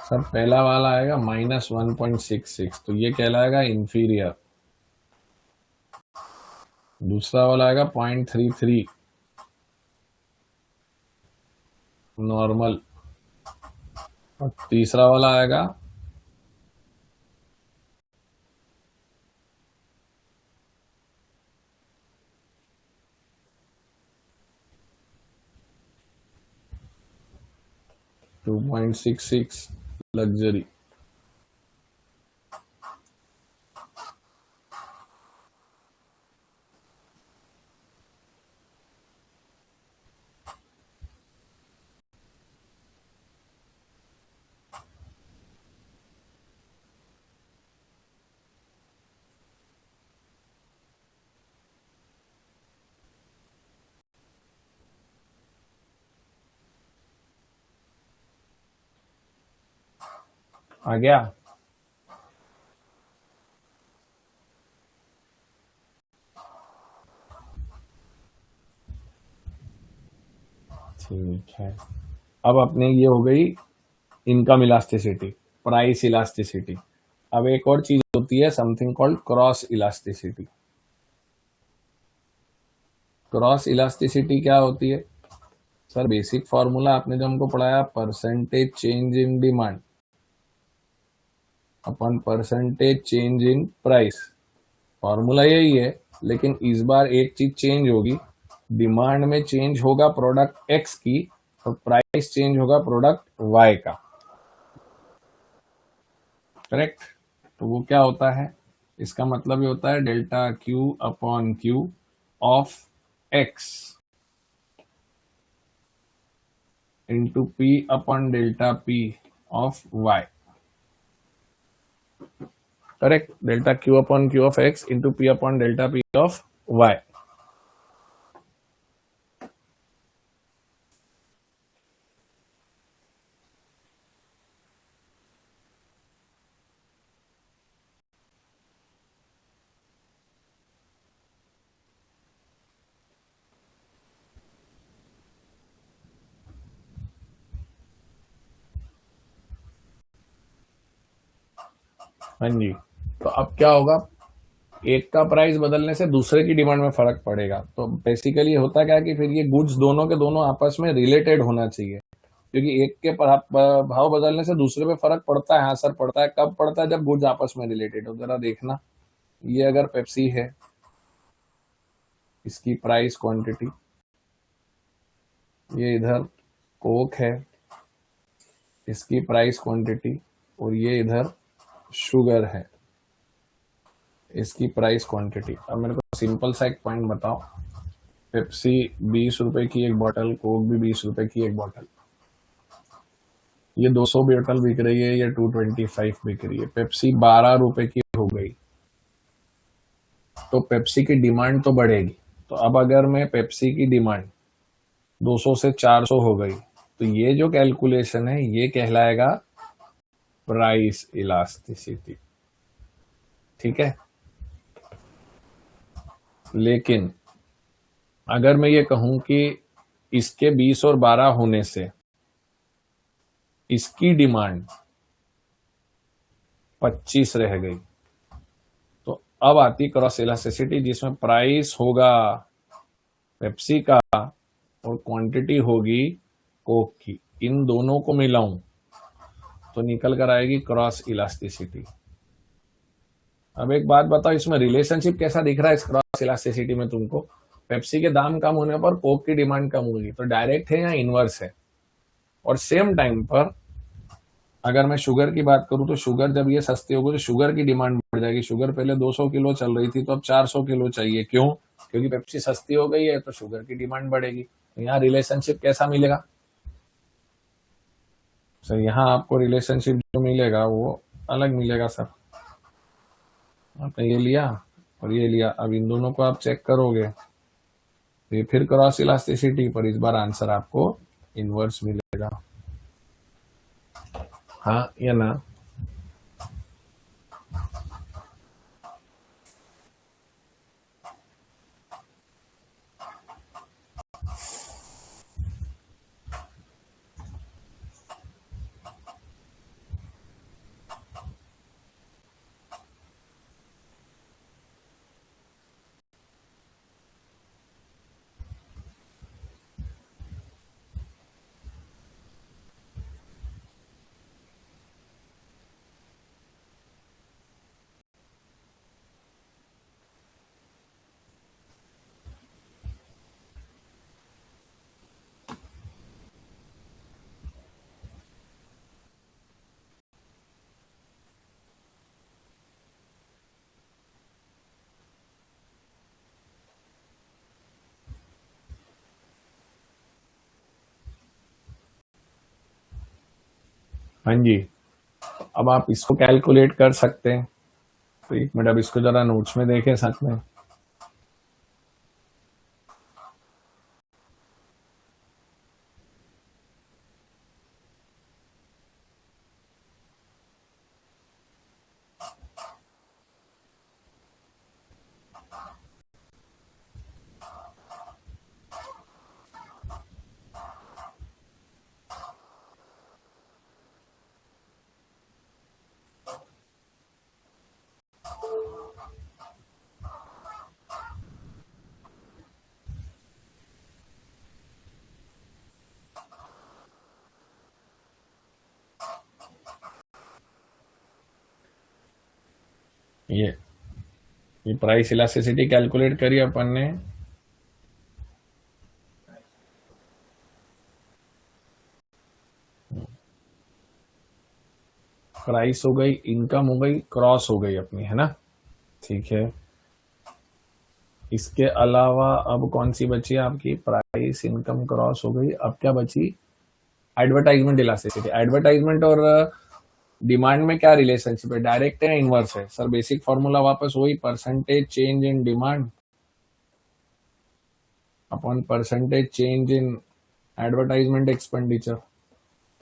सर पहला वाला आएगा -1.66, तो ये कहलाएगा इंफीरियर। दूसरा वाला आएगा 0.33 नॉर्मल, और तीसरा वाला आएगा 2.66 लग्जरी। आ गया। ठीक है, अब अपने ये हो गई इनकम इलास्टिसिटी, प्राइस इलास्टिसिटी। अब एक और चीज होती है something called cross elasticity. Cross elasticity क्या होती है, सर बेसिक फॉर्मूला आपने जो हमको पढ़ाया, percentage change in demand upon percentage change in price. Formula यही है, लेकिन इस बार एक चीज चेंज होगी, डिमांड में चेंज होगा प्रोडक्ट एक्स की और प्राइस चेंज होगा प्रोडक्ट वाई का। करेक्ट। तो वो क्या होता है, इसका मतलब ये होता है delta Q upon Q of X into P upon delta P of Y. Correct. Delta Q upon Q of X into P upon delta P of Y. हाँ जी। तो अब क्या होगा, एक का प्राइस बदलने से दूसरे की डिमांड में फर्क पड़ेगा। तो बेसिकली होता क्या है कि फिर ये गुड्स दोनों के दोनों आपस में रिलेटेड होना चाहिए, क्योंकि एक के भाव बदलने से दूसरे पे फर्क पड़ता है। हाँ सर पड़ता है। कब पड़ता है, जब गुड्स आपस में रिलेटेड हो। जरा देखना, ये अगर पेप्सी है, इसकी प्राइस क्वांटिटी, ये इधर कोक है, इसकी प्राइस क्वांटिटी, और ये इधर शुगर है, इसकी प्राइस क्वांटिटी। अब मेरे को सिंपल सा एक पॉइंट बताओ, पेप्सी 20 रुपए की एक बॉटल, कोक भी 20 रुपए की एक बॉटल, ये 200 बोतल बिक रही है, ये 225 बिक रही है। पेप्सी 12 रुपए की हो गई, तो पेप्सी की डिमांड तो बढ़ेगी। तो अब अगर मैं पेप्सी की डिमांड 200 से 400 हो गई, तो ये जो कैलकुलेशन है ये कहलाएगा प्राइस इलास्टिसिटी। ठीक है। लेकिन अगर मैं ये कहूं कि इसके 20 और 12 होने से इसकी डिमांड 25 रह गई, तो अब आती क्रॉस इलास्टिसिटी, जिसमें प्राइस होगा पेप्सी का और क्वांटिटी होगी कोक की। इन दोनों को मिलाऊं तो निकल कर आएगी क्रॉस इलास्टिसिटी। अब एक बात बताओ, इसमें रिलेशनशिप कैसा दिख रहा है इस क्रॉस इलास्टिसिटी में तुमको? पेप्सी के दाम कम होने पर कोक की डिमांड कम होगी, तो डायरेक्ट है या इनवर्स है? और सेम टाइम पर अगर मैं शुगर की बात करूं, तो शुगर जब ये सस्ती होगी तो शुगर की डिमांड बढ़ जाएगी। शुगर पहले 200 किलो चल रही थी, तो अब 400 किलो चाहिए। क्यों? क्योंकि पेप्सी सस्ती हो गई है, तो शुगर की डिमांड बढ़ेगी। तो यहाँ रिलेशनशिप कैसा मिलेगा सर? यहाँ आपको रिलेशनशिप जो मिलेगा वो अलग मिलेगा सर। आपने ये लिया और ये लिया, अब इन दोनों को आप चेक करोगे तो ये फिर क्रॉस इलास्टिसिटी, पर इस बार आंसर आपको इनवर्स मिलेगा। हाँ या ना? हाँ जी। अब आप इसको कैलकुलेट कर सकते हैं, तो एक मिनट अब इसको जरा नोट्स में देखें साथ में। ये प्राइस इलास्टिसिटी कैलकुलेट करी अपन ने। प्राइस हो गई, इनकम हो गई, क्रॉस हो गई अपनी, है ना। ठीक है, इसके अलावा अब कौन सी बची आपकी? प्राइस, इनकम, क्रॉस हो गई। अब क्या बची? Advertisement elasticity. एडवर्टाइजमेंट और डिमांड में क्या रिलेशनशिप है? डायरेक्ट है, इनवर्स है? सर बेसिक फॉर्मूला वापस वही, percentage change in demand upon percentage change in advertisement expenditure.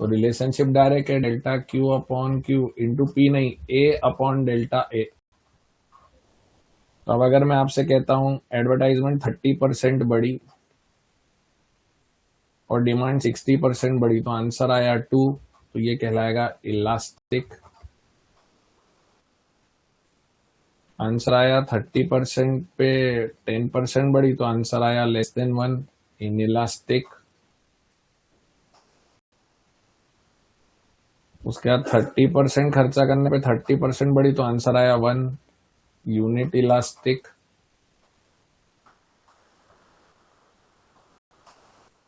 तो रिलेशनशिप डायरेक्ट है, delta Q upon Q into P नहीं, ए अपॉन डेल्टा ए। तो अब अगर मैं आपसे कहता हूं एडवर्टाइजमेंट 30% बढ़ी और डिमांड 60% बढ़ी, तो आंसर आया 2, तो ये कहलाएगा इलास्टिक। आंसर आया 30% पे 10% बढ़ी, तो आंसर आया लेस देन 1, इन इलास्टिक। उसके बाद 30% खर्चा करने पे 30% बढ़ी, तो आंसर आया 1, यूनिट इलास्टिक।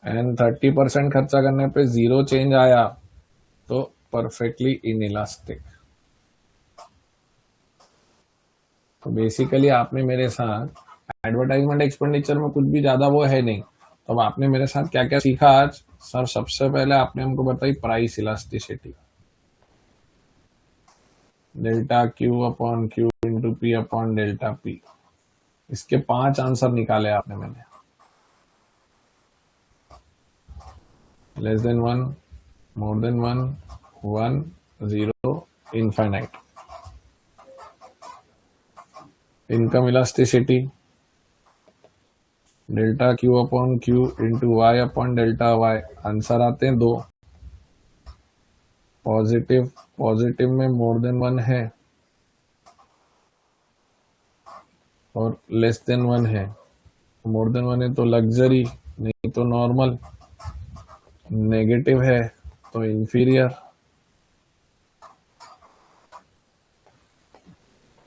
एंड 30% खर्चा करने पे 0 चेंज आया, तो परफेक्टली इन इलास्टिक। तो बेसिकली आपने मेरे साथ एडवर्टाइजमेंट एक्सपेंडिचर में कुछ भी ज्यादा वो है नहीं, तो अब आपने मेरे साथ क्या क्या सीखा आज? सर सबसे पहले आपने हमको बताई price elasticity, delta Q upon Q into P upon delta P. इसके 5 आंसर निकाले आपने मैंने। Less than 1, more than 1, 1, 0, infinite. Income elasticity, delta Q upon Q into Y upon delta Y. Answer आते हैं 2। पॉजिटिव, पॉजिटिव में मोर than 1 है और less than 1 है। मोर देन 1 है तो लग्जरी, नहीं तो नॉर्मल। नेगेटिव है तो inferior.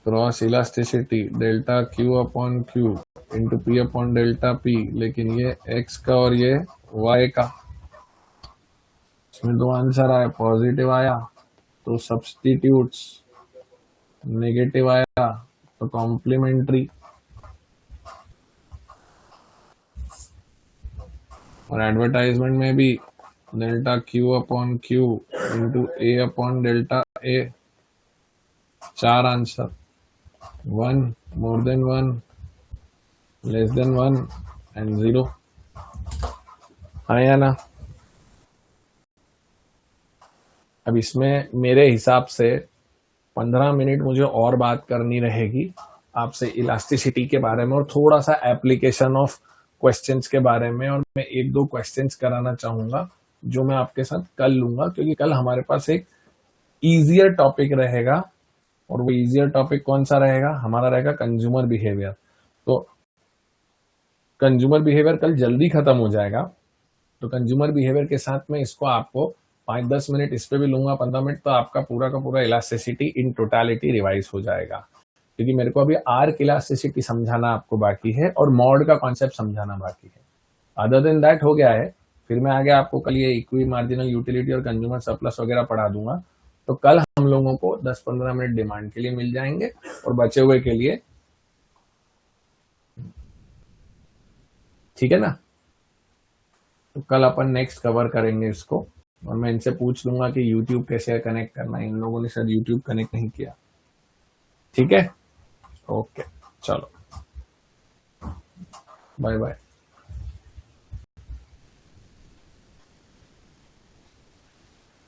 Cross elasticity, delta Q upon Q into P upon delta P, लेकिन ये एक्स का और ये वाई का। इसमें 2 आंसर आए, पॉजिटिव आया तो सब्स्टिट्यूट्स, नेगेटिव आया तो कॉम्प्लीमेंट्री। और एडवर्टाइजमेंट में भी delta Q upon Q into A upon delta A. 4 answer, 1, more than 1, less than 1 and 0। आया ना। अब इसमें मेरे हिसाब से 15 मिनट मुझे और बात करनी रहेगी आपसे इलास्टिसिटी के बारे में और थोड़ा सा एप्लीकेशन ऑफ क्वेश्चंस के बारे में, और मैं 1-2 क्वेश्चंस कराना चाहूंगा जो मैं आपके साथ कल लूंगा, क्योंकि कल हमारे पास एक इजियर टॉपिक रहेगा। और वो इजियर टॉपिक कौन सा रहेगा? हमारा रहेगा कंज्यूमर बिहेवियर। तो कंज्यूमर बिहेवियर कल जल्दी खत्म हो जाएगा, तो कंज्यूमर बिहेवियर के साथ में इसको आपको 5-10 मिनट इस पे भी लूंगा, 15 मिनट, तो आपका पूरा का पूरा इलास्टिसिटी इन टोटालिटी रिवाइज हो जाएगा। क्योंकि मेरे को अभी आर्क इलास्टिसिटी समझाना आपको बाकी है और मॉड का कॉन्सेप्ट समझाना बाकी है। अदर देन दैट हो गया है। फिर मैं आगे आपको कल ये इक्वी, मार्जिनल यूटिलिटी और कंज्यूमर सरप्लस वगैरह पढ़ा दूंगा। तो कल हम लोगों को 10-15 मिनट डिमांड के लिए मिल जाएंगे और बचे हुए के लिए, ठीक है ना। तो कल अपन नेक्स्ट कवर करेंगे इसको, और मैं इनसे पूछ लूंगा कि YouTube कैसे कनेक्ट करना है। इन लोगों ने शायद YouTube कनेक्ट नहीं किया। ठीक है, ओके, चलो, बाय बाय।